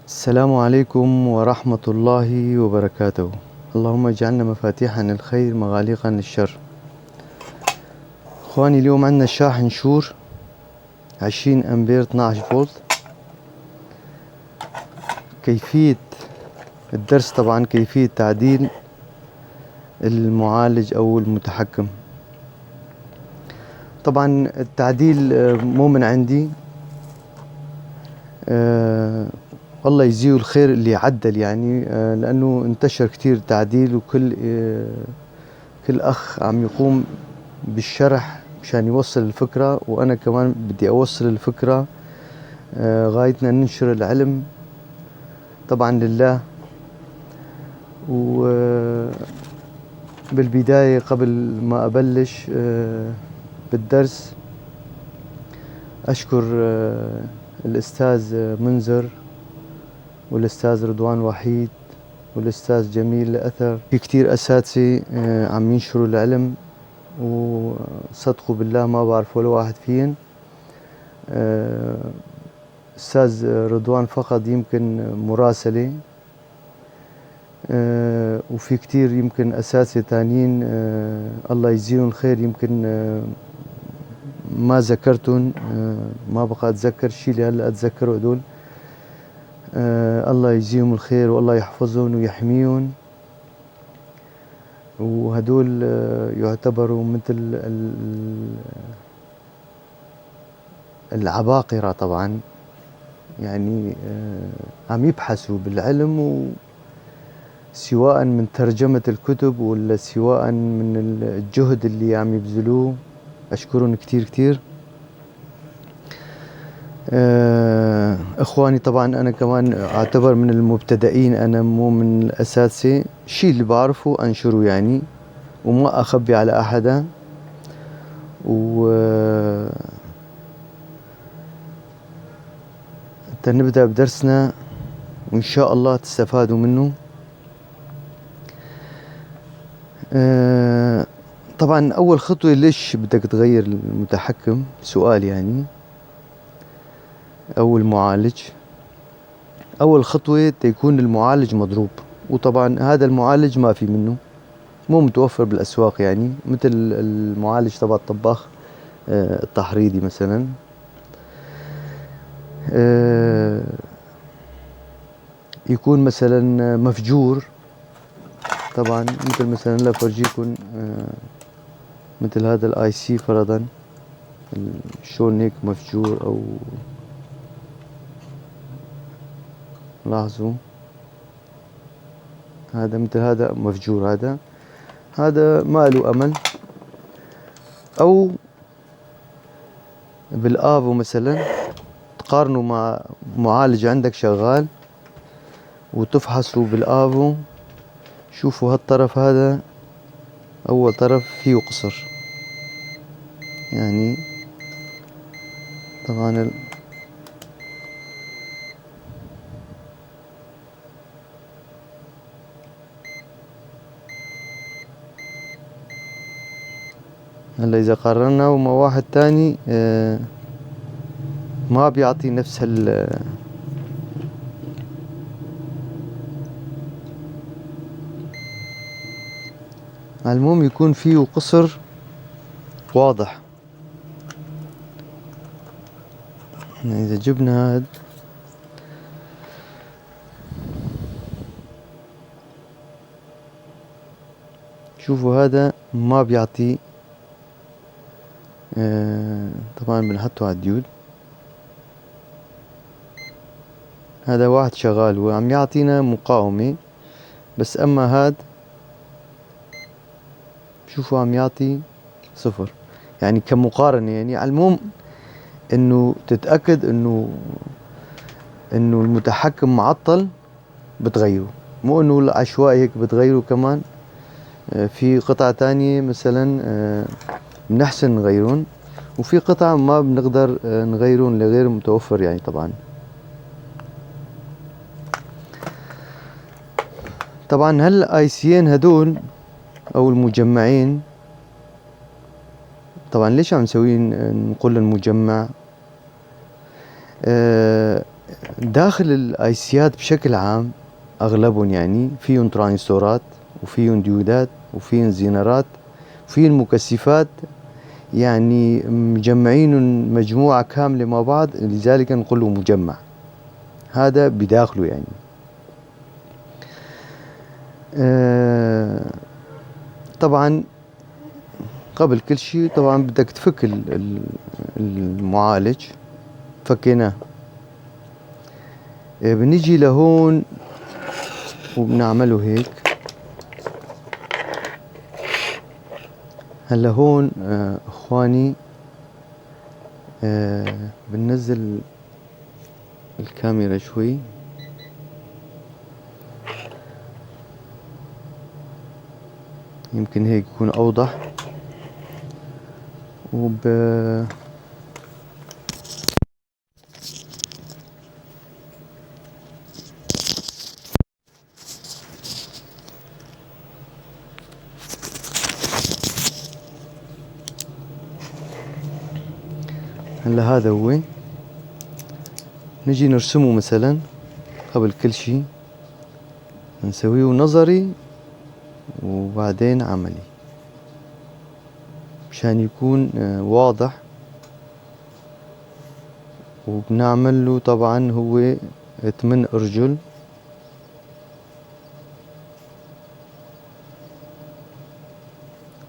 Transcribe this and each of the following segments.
السلام عليكم ورحمة الله وبركاته. اللهم اجعلنا مفاتيحا للخير مغاليقا للشر. اخواني، اليوم عندنا شاحن شور 20 امبير 12 فولت. كيفية الدرس طبعا كيفية تعديل المعالج او المتحكم. طبعا التعديل مو من عندي، والله يجزيه الخير اللي عدل يعني، لأنه انتشر كتير تعديل، وكل كل أخ عم يقوم بالشرح مشان يوصل الفكرة، وأنا كمان بدي أوصل الفكرة. غايتنا ننشر العلم طبعا لله. وبالبداية قبل ما أبلش بالدرس أشكر الأستاذ منذر والأستاذ رضوان وحيد والأستاذ جميل أثر. في كتير أساتذة عم ينشروا العلم، وصدقوا بالله ما بعرف ولا واحد فيهم. أستاذ رضوان فقط يمكن مراسلة، وفي كتير يمكن أساتذة تانيين الله يجزيهم الخير، يمكن ما ذكرتهم، ما بقى أتذكر الشيء اللي هلأ أتذكره هدول. الله يجزيهم الخير والله يحفظهم ويحميهم، وهدول يعتبروا مثل العباقرة طبعا، يعني عم يبحثوا بالعلم، سواء من ترجمة الكتب ولا سواء من الجهد اللي عم يبذلوه. أشكرهم كتير كتير. إخواني، طبعا أنا كمان أعتبر من المبتدئين، أنا مو من الأساتذة. الشيء اللي بعرفه أنشره يعني، وما أخبي على أحدا. نبدأ بدرسنا وإن شاء الله تستفادوا منه. طبعا أول خطوة، ليش بدك تغير المتحكم؟ سؤال يعني، أو المعالج. أول خطوة تيكون المعالج مضروب، وطبعا هذا المعالج ما في منه، مو متوفر بالأسواق، يعني مثل المعالج تبع الطباخ التحريضي مثلا. يكون مثلا مفجور. طبعا مثل مثلا لا فرجيكم مثل هذا الاي سي فرضا، شلون هيك مفجور، او لاحظوا هذا مثل هذا مفجور، هذا ما له امل. او بالافو مثلا تقارنوا مع معالج عندك شغال وتفحصوا بالافو، شوفوا هالطرف هذا اول طرف فيه قصر، يعني طبعا هلا اذا قارنا ومع واحد تاني ما بيعطي نفس المهم يكون فيه قصر واضح. اذا جبنا هاد شوفوا هذا ما بيعطي. طبعا بنحطه على الديود. هذا واحد شغال وعم يعطينا مقاومة، بس اما هاد شوفوا عم يعطي صفر، يعني كمقارنة. يعني على المهم انه تتأكد انه المتحكم معطل بتغيره، مو انه عشوائي هيك بتغيره. كمان في قطعة تانية مثلا بنحسن نغيرون، وفي قطع ما بنقدر نغيرون لغير متوفر يعني. طبعا هالاي سيين هدول او المجمعين، طبعا ليش عم نسوي نقول المجمع؟ داخل الايسيات بشكل عام اغلبهم يعني فيهم ترانزستورات وفيهم ديودات وفيهم زينرات وفيهم مكثفات، يعني مجمعين مجموعة كاملة مع بعض، لذلك نقول مجمع. هذا بداخله يعني. طبعا قبل كل شيء طبعا بدك تفك المعالج. فكيناه. بنيجي لهون وبنعمله هيك. هلا هون اخواني بننزل الكاميرا شوي. يمكن هيك يكون اوضح. هلا هذا هو. نجي نرسمه مثلا. قبل كل شي نسويه نظري وبعدين عملي مشان يكون واضح. وبنعمل له طبعا هو 8 أرجل.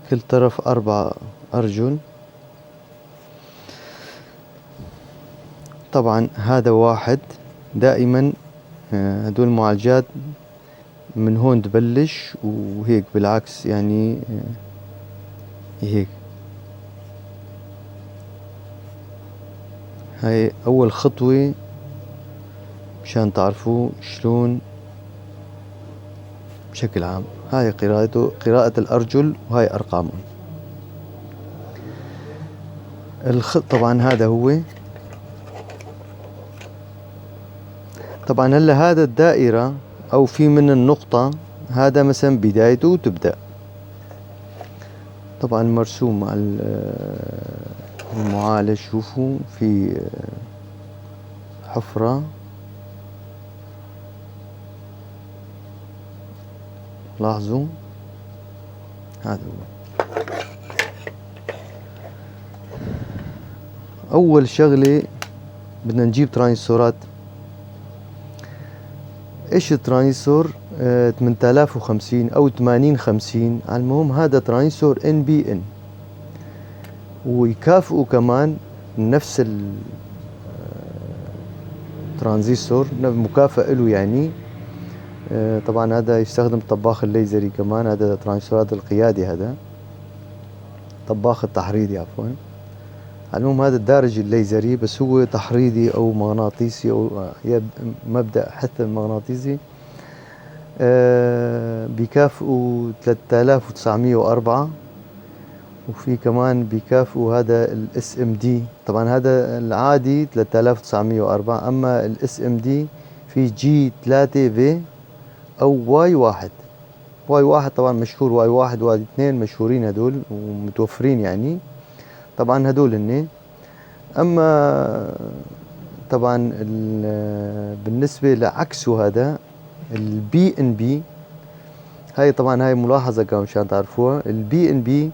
كل طرف 4 أرجل. طبعا هذا واحد. دائما هدول المعالجات من هون تبلش وهيك بالعكس يعني هيك. هاي أول خطوة مشان تعرفوا شلون بشكل عام. هاي قراءة الأرجل وهاي أرقامهم. طبعا هذا هو. طبعا هلا هذا الدائرة أو في من النقطة، هذا مثلا بدايته وتبدأ. طبعا مرسوم مع المعالج. شوفوا في حفرة. لاحظوا هذا هو. أول شغلة بدنا نجيب ترانزستورات. ايش الترانزستور؟ 8050 او 8050. على المهم هذا ترانزستور NPN. ويكافئوا كمان نفس الترانزستور مكافئ له يعني. طبعا هذا يستخدم طباخ الليزري كمان. هذا ترانزستورات القيادي. هذا طباخ التحريضي عفوا. على المهم هذا الدارج الليزري بس هو تحريضي او مغناطيسي او مبدأ حث المغناطيسي. بيكافئوا 3904. وفي كمان بيكافئوا هذا الاس ام دي. طبعا هذا العادي 3904. اما الاس ام دي في جي 3 في او واي 1. واي 1 طبعا مشهور. واي 1 واي 2 مشهورين هدول ومتوفرين يعني. طبعا هدول هن. اما طبعا بالنسبة لعكسه هذا البي ان بي. هاي طبعا هاي ملاحظة كمان مشان تعرفوها. البي ان بي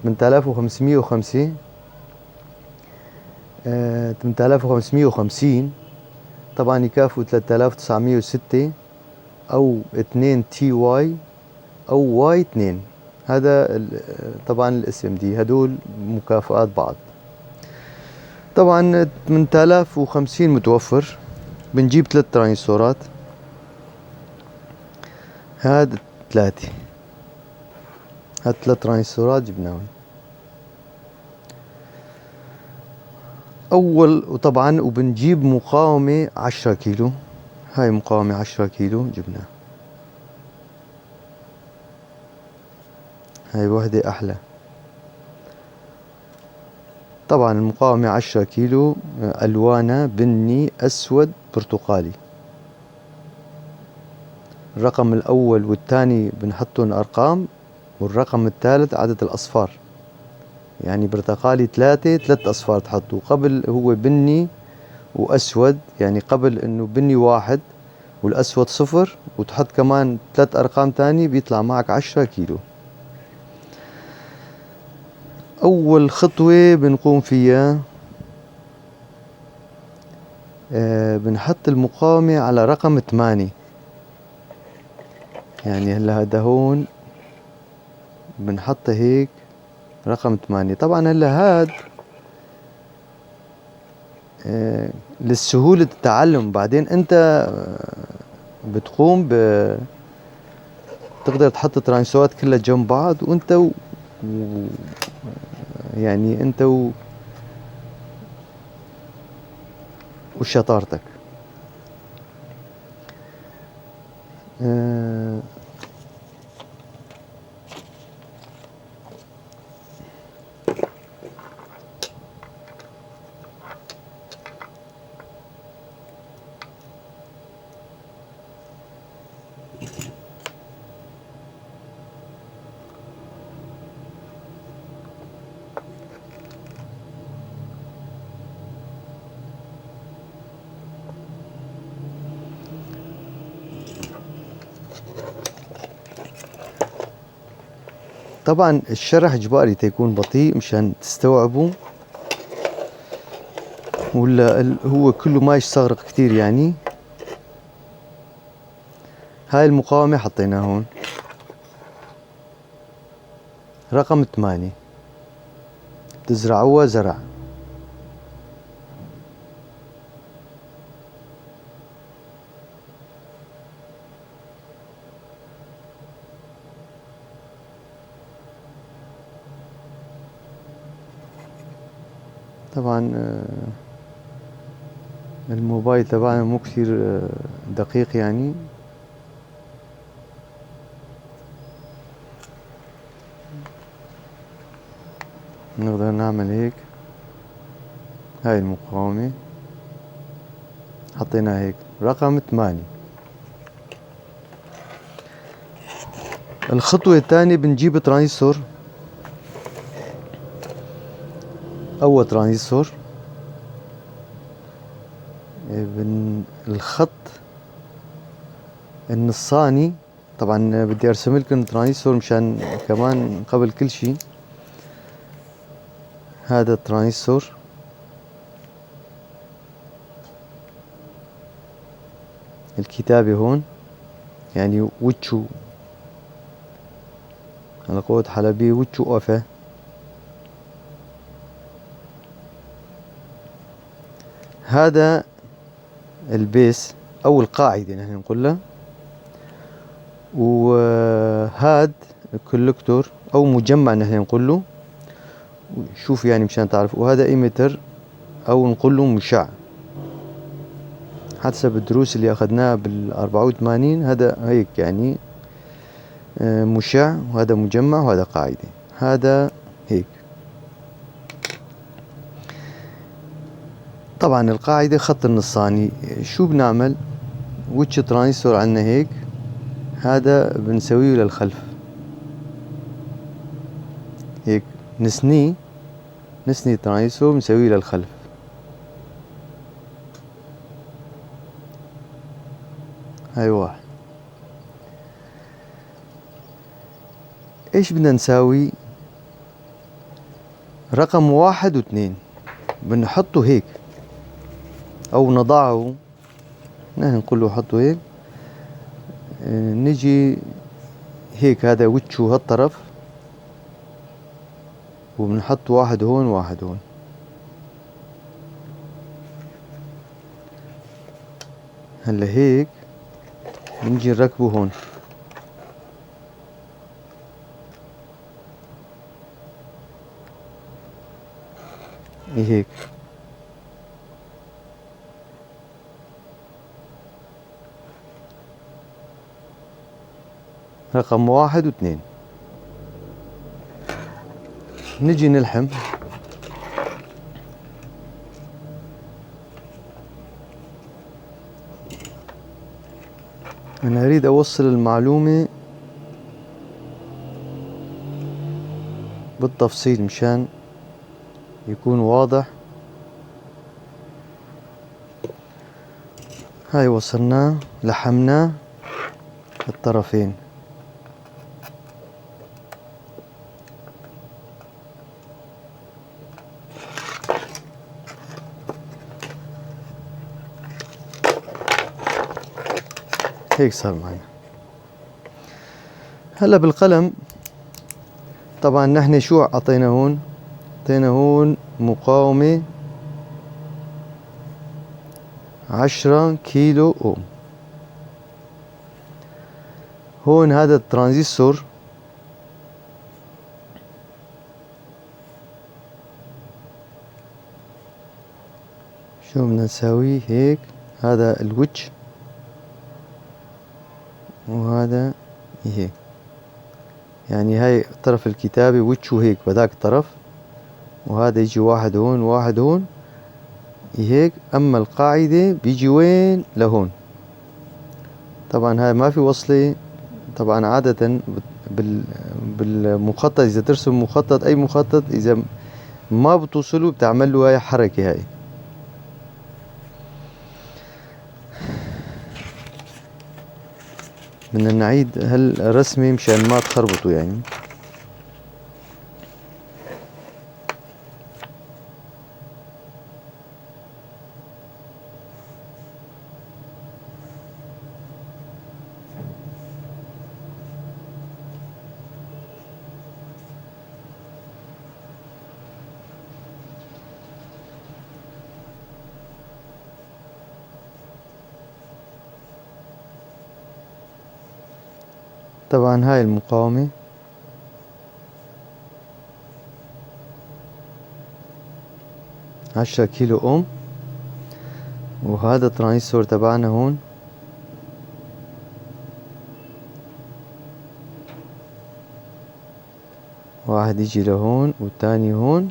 8505 8550 طبعا يكافئوا 3906 او 2 تي واي او واي 2. هذا طبعا الاس ام دي. هدول مكافئات بعض. طبعا 8050 متوفر. بنجيب 3 ترانزستورات. هاد 3. هاد 3 ترانزستورات جبناهم. وطبعا وبنجيب مقاومة 10 كيلو. هاي مقاومة 10 كيلو جبناها. هاي وحدة أحلى. طبعا المقاومة 10 كيلو ألوانها بني أسود برتقالي. الرقم الأول والثاني بنحطهم أرقام. والرقم الثالث عدد الأصفار. يعني برتقالي 3 أصفار تحطوا. قبل هو بني وأسود، يعني قبل إنه بني 1 والأسود 0، وتحط كمان 3 أرقام تاني بيطلع معك 10 كيلو. أول خطوة بنقوم فيها بنحط المقاومة على رقم 8. يعني هلا هذا هون بنحطه هيك رقم 8. طبعا هلا هاد للسهولة التعلم. بعدين انت بتقوم تقدر تحط ترانسوات كلها جنب بعض، وانت يعني انت وشطارتك. آه، طبعا الشرح اجباري تيكون بطيء مشان تستوعبوا، ولا هو كله ما يستغرق كتير يعني. هاي المقاومة حطيناها هون رقم 8، تزرعوها زرع. طبعا الموبايل تبعنا مو كثير دقيق يعني. نقدر نعمل هيك. هاي المقاومة حطيناها هيك رقم 8. الخطوة الثانية بنجيب ترانزستور. أول ترانزستور الخط النصاني. طبعا بدي ارسم لكم ترانزستور مشان كمان قبل كل شيء. هذا الترانزستور الكتابة هون يعني وتشو على قوة حلبية، وتشو أوفا. هذا البيس أو القاعدة نحن نقول له. وهاد الكولكتور أو مجمع نحن نقول له. شوف يعني مشان تعرف. وهذا إيميتر أو نقول له مشع حسب الدروس اللي أخذناها بال84. هذا هيك يعني مشع، وهذا مجمع، وهذا قاعدة. هذا هيك. طبعا القاعدة خط النصاني. شو بنعمل؟ ويتش ترانزستور عنا هيك، هذا بنسويه للخلف هيك. نسني ترانزستور بنسويه للخلف. هاي 1. ايش بدنا نساوي؟ رقم 1 و2 بنحطه هيك او نضعه. نحن نقول له حطه هيك. نجي هيك. هذا وتشو هالطرف، وبنحط 1 هون 1 هون. هلا هيك بنجي نركبه هون هيك. رقم 1 و2. نجي نلحم. أنا أريد أوصل المعلومة بالتفصيل مشان يكون واضح هاي وصلناه لحمناه الطرفين. هيك صار معنا. هلا بالقلم طبعا نحن شو اعطينا هون؟ اعطينا هون مقاومة 10 كيلو اوم. هون هذا الترانزستور شو بدنا نساويه هيك، هذا الوجه وهذا هيك، يعني هاي طرف الكتابة وجهه هيك بهذاك الطرف، وهذا يجي واحد هون واحد هون هيك. اما القاعدة بيجي وين؟ لهون. طبعا هاي ما في وصلة. طبعا عادة بالمخطط اذا ترسم مخطط اي مخطط اذا ما بتوصلوا بتعمل له هاي حركة. هاي بدنا نعيد هالرسمة مشان ما تخربطوا يعني. طبعا هاي المقاومة 10 كيلو اوم، وهذا الترانزستور تبعنا هون واحد يجي لهون والتاني هون.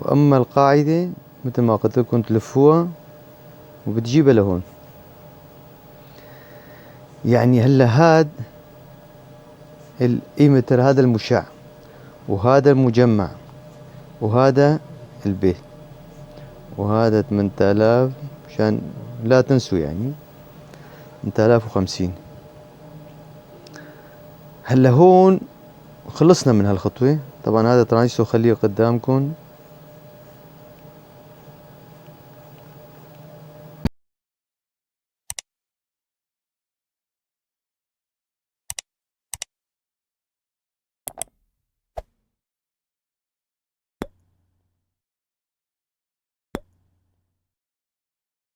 واما القاعدة مثل ما قلت لكم تلفوها وبتجيبها لهون. يعني هلا هاد الايمتر هذا المشع، وهذا المجمع، وهذا البيت، وهذا 8000 مشان لا تنسوا يعني 8050. هلا هون خلصنا من هالخطوة. طبعا هذا ترانزستور خليه قدامكم.